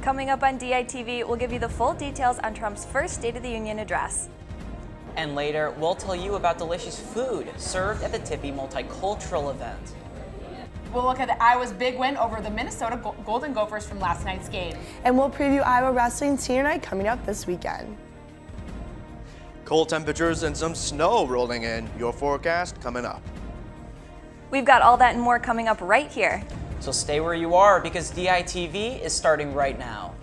Coming up on DITV, we'll give you the full details on Trump's first State of the Union address. And later, we'll tell you about delicious food served at the Tippy Multicultural event. We'll look at Iowa's big win over the Minnesota Golden Gophers from last night's game. And we'll preview Iowa Wrestling Senior Night coming up this weekend. Cold temperatures and some snow rolling in. Your forecast coming up. We've got all that and more coming up right here. So stay where you are because DITV is starting right now.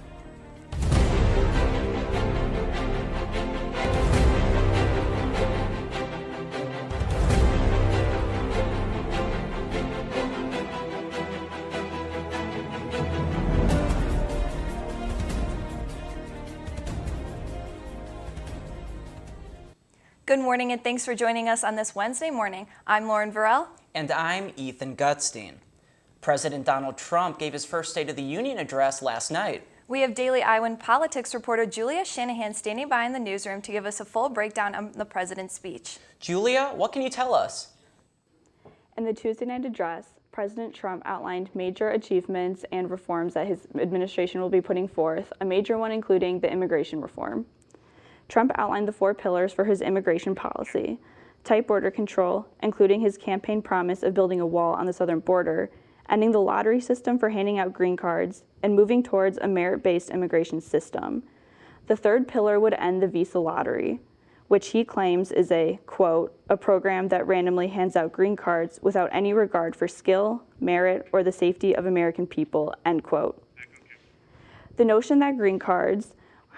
Good morning and thanks for joining us on this Wednesday morning. I'm Lauren Varell. And I'm Ethan Gutstein. President Donald Trump gave his first State of the Union address last night. We have Daily Iowan politics reporter Julia Shanahan standing by in the newsroom to give us a full breakdown of the president's speech. Julia, what can you tell us? In the Tuesday night address, President Trump outlined major achievements and reforms that his administration will be putting forth, a major one including the immigration reform. Trump outlined the 4 pillars for his immigration policy: tight border control, including his campaign promise of building a wall on the southern border, ending the lottery system for handing out green cards, and moving towards a merit-based immigration system. The 3rd pillar would end the visa lottery, which he claims is a, quote, a program that randomly hands out green cards without any regard for skill, merit, or the safety of American people, end quote. The notion that green cards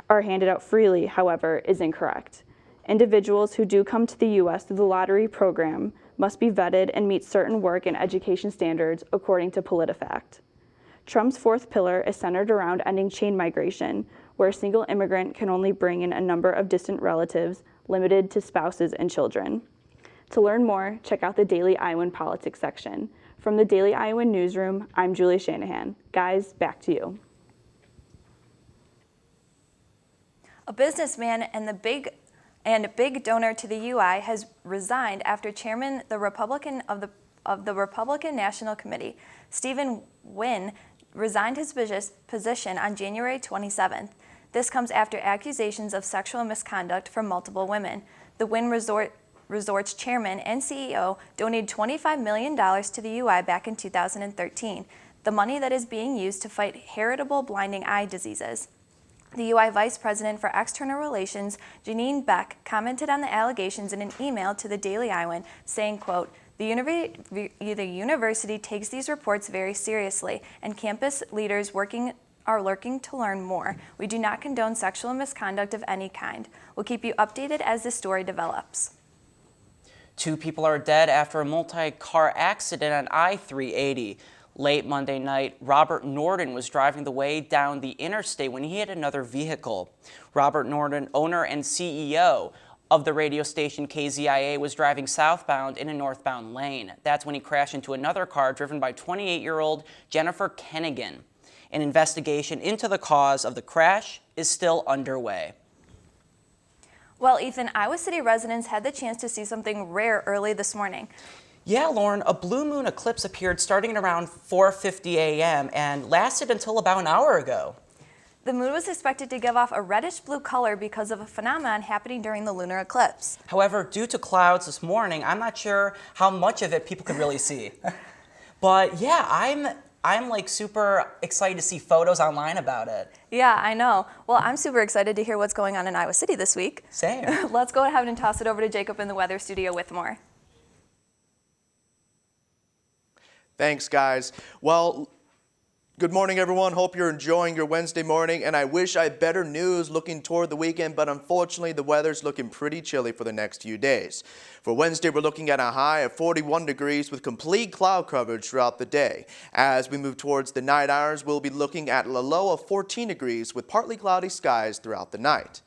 are handed out freely, however, is incorrect. Individuals who do come to the U.S. through the lottery program must be vetted and meet certain work and education standards according to PolitiFact. Trump's 4th pillar is centered around ending chain migration, where a single immigrant can only bring in a number of distant relatives, limited to spouses and children. To learn more, check out the Daily Iowan Politics section. From the Daily Iowan newsroom, I'm Julia Shanahan. Guys, back to you. A businessman and big donor to the UI has resigned after chairman the Republican of the Republican National Committee, Stephen Wynn, resigned his position on January 27th. This comes after accusations of sexual misconduct from multiple women. The Wynn Resort's chairman and CEO donated $25 million to the UI back in 2013, the money that is being used to fight heritable blinding eye diseases. The UI Vice President for External Relations, Janine Beck, commented on the allegations in an email to the Daily Iowan, saying, quote, the university takes these reports very seriously, and campus leaders are lurking to learn more. We do not condone sexual misconduct of any kind. We'll keep you updated as this story develops. 2 people are dead after a multi-car accident on I-380. Late Monday night, Robert Norden was driving the way down the interstate when he hit another vehicle. Robert Norden, owner and CEO of the radio station KZIA, was driving southbound in a northbound lane. That's when he crashed into another car driven by 28-year-old Jennifer Kennigan. An investigation into the cause of the crash is still underway. Well, Ethan, Iowa City residents had the chance to see something rare early this morning. Yeah, Lauren, a blue moon eclipse appeared starting at around 4:50 a.m. and lasted until about an hour ago. The moon was expected to give off a reddish-blue color because of a phenomenon happening during the lunar eclipse. However, due to clouds this morning, I'm not sure how much of it people could really see. But yeah, I'm like super excited to see photos online about it. Yeah, I know. Well, I'm super excited to hear what's going on in Iowa City this week. Same. Let's go ahead and toss it over to Jacob in the weather studio with more. Thanks, guys. Well, good morning, everyone. Hope you're enjoying your Wednesday morning, and I wish I had better news looking toward the weekend, but unfortunately, the weather's looking pretty chilly for the next few days. For Wednesday, we're looking at a high of 41 degrees with complete cloud coverage throughout the day. As we move towards the night hours, we'll be looking at a low of 14 degrees with partly cloudy skies throughout the night.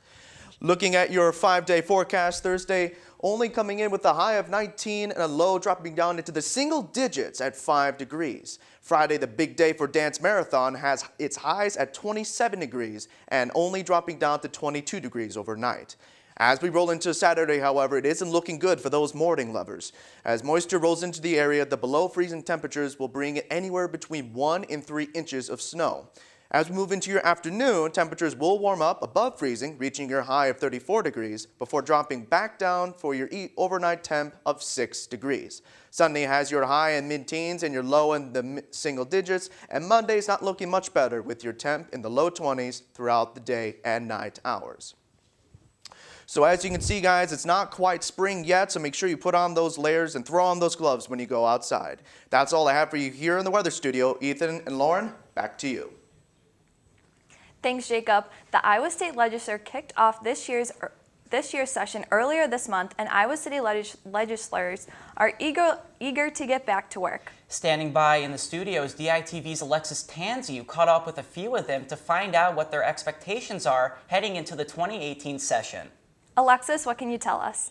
Looking at your 5-day forecast, Thursday only coming in with a high of 19 and a low dropping down into the single digits at 5 degrees. Friday, the big day for Dance Marathon, has its highs at 27 degrees and only dropping down to 22 degrees overnight. As we roll into Saturday, however, it isn't looking good for those morning lovers. As moisture rolls into the area, the below freezing temperatures will bring anywhere between 1 and 3 inches of snow. As we move into your afternoon, temperatures will warm up above freezing, reaching your high of 34 degrees before dropping back down for your overnight temp of 6 degrees. Sunday has your high in mid-teens and your low in the single digits, and Monday's not looking much better with your temp in the low 20s throughout the day and night hours. So as you can see, guys, it's not quite spring yet, so make sure you put on those layers and throw on those gloves when you go outside. That's all I have for you here in the weather studio. Ethan and Lauren, back to you. Thanks, Jacob. The Iowa State Legislature kicked off this year's session earlier this month, and Iowa City legislators are eager to get back to work. Standing by in the studio is DITV's Alexis Tansey, who caught up with a few of them to find out what their expectations are heading into the 2018 session. Alexis, what can you tell us?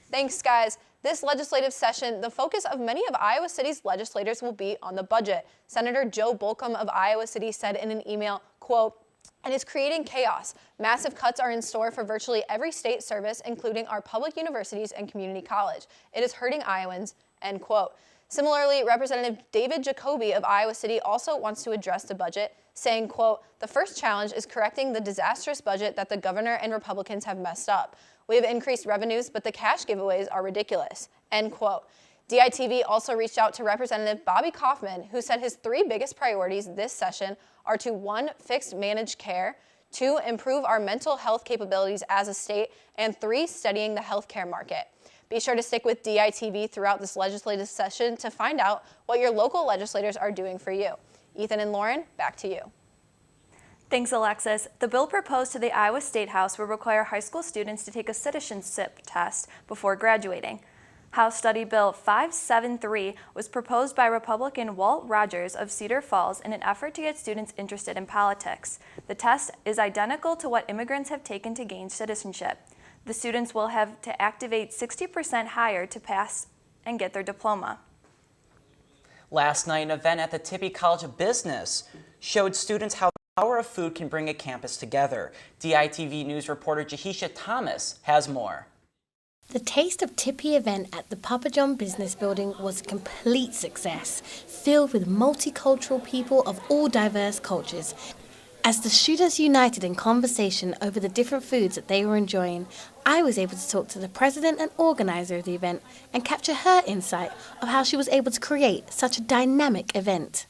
Thanks, guys. This legislative session, the focus of many of Iowa City's legislators will be on the budget. Senator Joe Bolcom of Iowa City said in an email, quote, "It is creating chaos. Massive cuts are in store for virtually every state service, including our public universities and community college. It is hurting Iowans," end quote. Similarly, Representative David Jacoby of Iowa City also wants to address the budget, saying, quote, "The first challenge is correcting the disastrous budget that the governor and Republicans have messed up. We have increased revenues, but the cash giveaways are ridiculous," end quote. DITV also reached out to Representative Bobby Kaufman, who said his 3 biggest priorities this session are to 1, fix managed care, 2, improve our mental health capabilities as a state, and 3, studying the healthcare market. Be sure to stick with DITV throughout this legislative session to find out what your local legislators are doing for you. Ethan and Lauren, back to you. Thanks, Alexis. The bill proposed to the Iowa State House will require high school students to take a citizenship test before graduating. House Study Bill 573 was proposed by Republican Walt Rogers of Cedar Falls in an effort to get students interested in politics. The test is identical to what immigrants have taken to gain citizenship. The students will have to activate 60% higher to pass and get their diploma. Last night, an event at the Tippie College of Business showed students how the power of food can bring a campus together. DITV News reporter Jahisha Thomas has more. The Taste of Tippie event at the Papa John Business Building was a complete success, filled with multicultural people of all diverse cultures. As the students united in conversation over the different foods that they were enjoying, I was able to talk to the president and organizer of the event and capture her insight of how she was able to create such a dynamic event.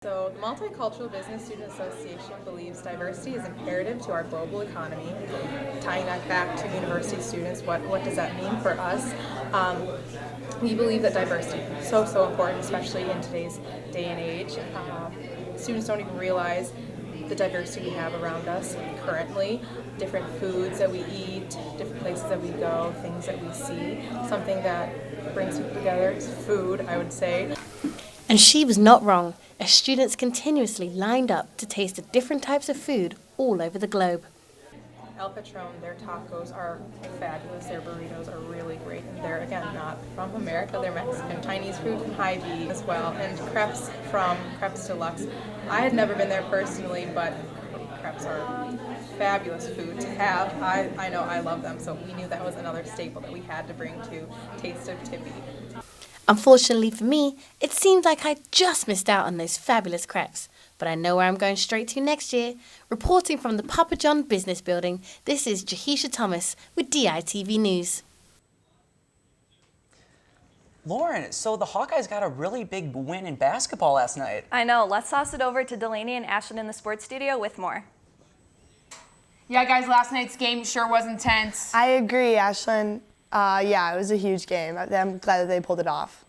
So the Multicultural Business Student Association believes diversity is imperative to our global economy. Tying that back to university students, what does that mean for us? We believe that diversity is so important, especially in today's day and age. Students don't even realize the diversity we have around us currently, different foods that we eat, different places that we go, things that we see. Something that brings people together is food, I would say. And she was not wrong, as students continuously lined up to taste the different types of food all over the globe. El Patron, their tacos are fabulous, their burritos are really great, and they're, again, not from America, they're Mexican. Chinese food from Hy-Vee as well, and crepes from Crepes Deluxe. I had never been there personally, but crepes are fabulous food to have. I know I love them, so we knew that was another staple that we had to bring to Taste of Tippie. Unfortunately for me, it seems like I just missed out on those fabulous crepes. But I know where I'm going straight to next year. Reporting from the Papa John Business Building, this is Jahisha Thomas with DITV News. Lauren, so the Hawkeyes got a really big win in basketball last night. I know. Let's toss it over to Delaney and Ashlyn in the sports studio with more. Yeah, guys, last night's game sure was intense. I agree, Ashlyn. Yeah, it was a huge game. I'm glad that they pulled it off.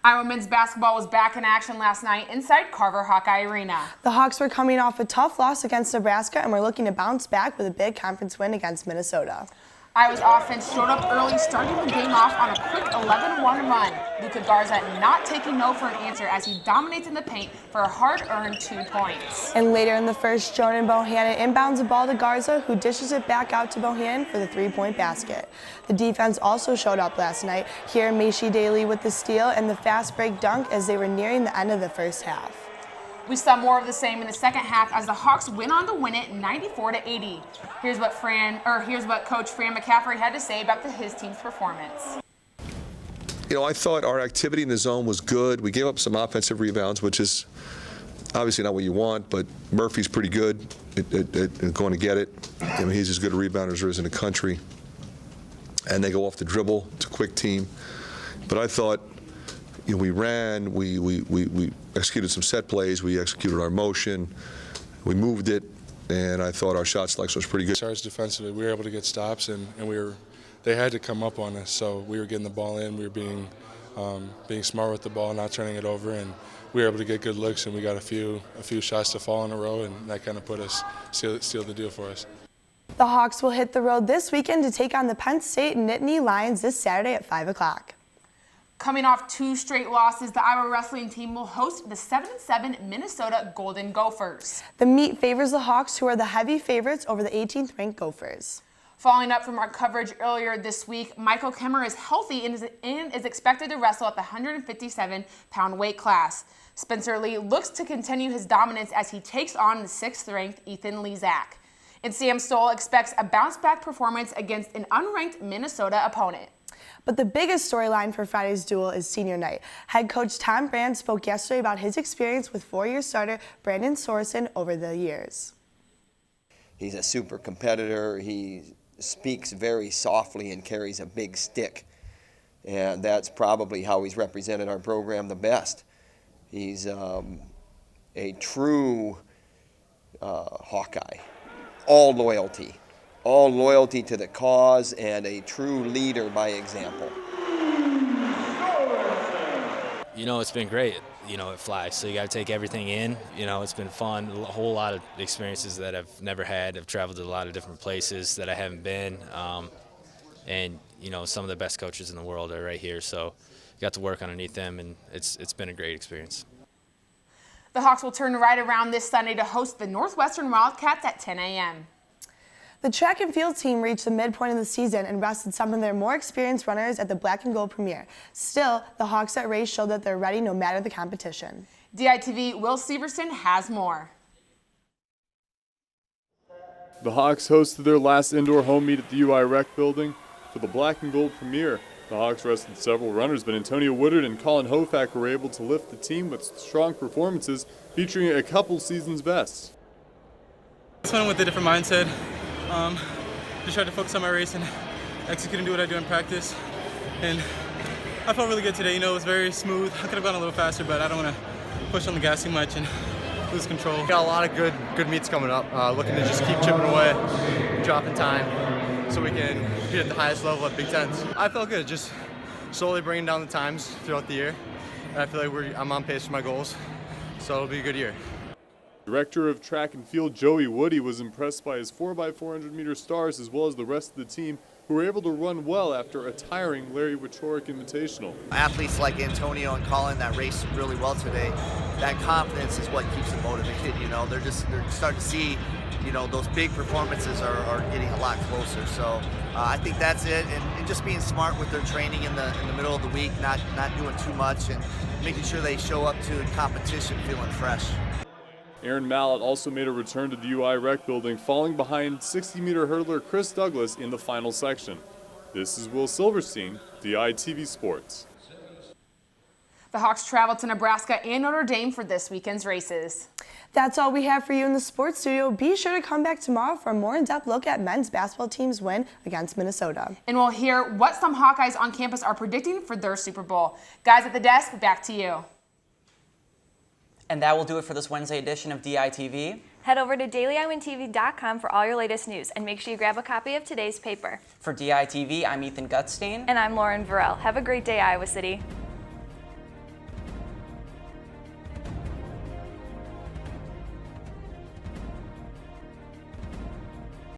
Iowa men's basketball was back in action last night inside Carver Hawkeye Arena. The Hawks were coming off a tough loss against Nebraska and were looking to bounce back with a big conference win against Minnesota. Iowa's offense showed up early, starting the game off on a quick 11-1 run. Luka Garza not taking no for an answer as he dominates in the paint for a hard-earned 2 points. And later in the first, Jordan Bohannon inbounds the ball to Garza, who dishes it back out to Bohannon for the 3-point basket. The defense also showed up last night. Here, Maishi Daly with the steal and the fast break dunk as they were nearing the end of the first half. We saw more of the same in the second half as the Hawks went on to win it 94-80. Here's what Coach Fran McCaffrey had to say about his team's performance. You know, I thought our activity in the zone was good. We gave up some offensive rebounds, which is obviously not what you want, but Murphy's pretty good at going to get it. I mean, he's as good a rebounder as there is in the country. And they go off the dribble. It's a quick team. But I thought, we ran, we executed some set plays, we executed our motion, we moved it, and I thought our shot selection was pretty good. As far as defensively, we were able to get stops, and they had to come up on us, so we were getting the ball in, we were being smart with the ball, not turning it over, and we were able to get good looks, and we got a few shots to fall in a row, and that kind of put us, sealed the deal for us. The Hawks will hit the road this weekend to take on the Penn State Nittany Lions this Saturday at 5 o'clock. Coming off 2 straight losses, the Iowa wrestling team will host the 7-7 Minnesota Golden Gophers. The meet favors the Hawks, who are the heavy favorites over the 18th ranked Gophers. Following up from our coverage earlier this week, Michael Kemmer is healthy and is expected to wrestle at the 157-pound weight class. Spencer Lee looks to continue his dominance as he takes on the 6th-ranked Ethan Lezak. And Sam Stoll expects a bounce-back performance against an unranked Minnesota opponent. But the biggest storyline for Friday's duel is senior night. Head coach Tom Brand spoke yesterday about his experience with 4-year starter Brandon Sorensen over the years. He's a super competitor. He speaks very softly and carries a big stick. And that's probably how he's represented our program the best. He's a true Hawkeye. All loyalty to the cause, and a true leader by example. It's been great. It flies, so you got to take everything in. It's been fun, a whole lot of experiences that I've never had. I've traveled to a lot of different places that I haven't been, and some of the best coaches in the world are right here, so got to work underneath them, and it's been a great experience. The Hawks will turn right around this Sunday to host the Northwestern Wildcats at 10 a.m. The track and field team reached the midpoint of the season and rested some of their more experienced runners at the Black and Gold premiere. Still, the Hawks at race showed that they're ready no matter the competition. DITV Will Severson has more. The Hawks hosted their last indoor home meet at the UI Rec building for the Black and Gold premiere. The Hawks rested several runners, but Antonio Woodard and Colin Hofak were able to lift the team with strong performances, featuring a couple seasons' best. This one with a different mindset. Just tried to focus on my race and execute and do what I do in practice. And I felt really good today. It was very smooth. I could have gone a little faster, but I don't want to push on the gas too much and lose control. Got a lot of good meets coming up. Looking to just keep chipping away, dropping time, so we can get at the highest level at Big Tens. I felt good, just slowly bringing down the times throughout the year. And I feel like I'm on pace for my goals, so it'll be a good year. Director of Track and Field Joey Woody was impressed by his 4x400-meter stars as well as the rest of the team, who were able to run well after a tiring Larry Wichorek Invitational. Athletes like Antonio and Colin that raced really well today, that confidence is what keeps them motivated. They're starting to see, those big performances are getting a lot closer. So I think that's it, and just being smart with their training in the middle of the week, not doing too much, and making sure they show up to competition feeling fresh. Aaron Mallett also made a return to the UI Rec building, falling behind 60-meter hurdler Chris Douglas in the final section. This is Will Silverstein, DITV Sports. The Hawks travel to Nebraska and Notre Dame for this weekend's races. That's all we have for you in the sports studio. Be sure to come back tomorrow for a more in-depth look at men's basketball team's win against Minnesota. And we'll hear what some Hawkeyes on campus are predicting for their Super Bowl. Guys at the desk, back to you. And that will do it for this Wednesday edition of DITV. Head over to DailyIowantV.com for all your latest news, and make sure you grab a copy of today's paper. For DITV, I'm Ethan Gutstein. And I'm Lauren Varell. Have a great day, Iowa City.